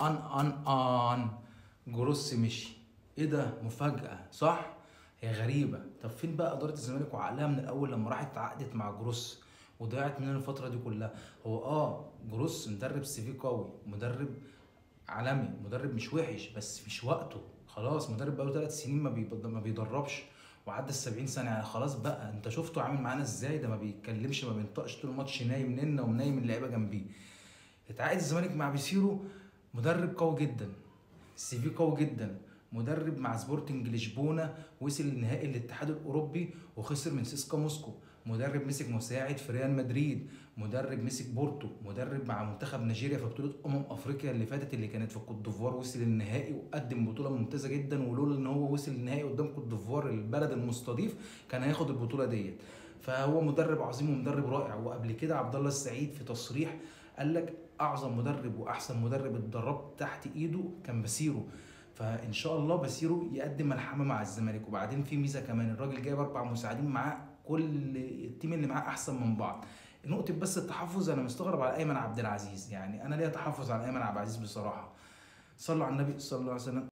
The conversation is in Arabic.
ان جروس مشي. ايه ده؟ مفاجأة صح؟ هي غريبة. طب فين بقى إدارة الزمالك وعقلها من الأول لما راحت اتعاقدت مع جروس وضيعت مننا الفترة دي كلها؟ هو جروس مدرب سي في قوي، مدرب عالمي، مدرب مش وحش، بس مش وقته. خلاص مدرب بقاله 3 سنين ما بيدربش وعدى ال70 سنة. يعني خلاص بقى، انت شفته عامل معانا ازاي؟ ده ما بيتكلمش ما بينطقش طول الماتش، نايم ننا ومنايم اللعيبة جنبيه. اتعاقد الزمالك مع بيسيرو، مدرب قوي جدا، السي في قوي جدا، مدرب مع سبورتنج لشبونه وصل لنهائي الاتحاد الاوروبي وخسر من سيسكا موسكو، مدرب مسك مساعد في ريال مدريد، مدرب مسك بورتو، مدرب مع منتخب نيجيريا في بطوله افريقيا اللي فاتت اللي كانت في الكوت ديفوار، وصل النهائي وقدم بطوله ممتازه جدا، ولولا ان هو وصل النهائي قدام كوت ديفوار البلد المستضيف كان هياخد البطوله ديت. فهو مدرب عظيم ومدرب رائع. وقبل كده عبد الله السعيد في تصريح قال لك اعظم مدرب واحسن مدرب اتدربت تحت ايده كان باسيرو. فان شاء الله باسيرو يقدم ملحمه مع الزمالك. وبعدين في ميزه كمان، الراجل جايب 4 مساعدين معاه، كل التيم اللي معاه احسن من بعض. نقطه بس التحفظ، انا مستغرب على ايمن عبد العزيز، يعني انا ليا تحفظ على ايمن عبد العزيز بصراحه. صلوا على النبي صلى الله عليه وسلم.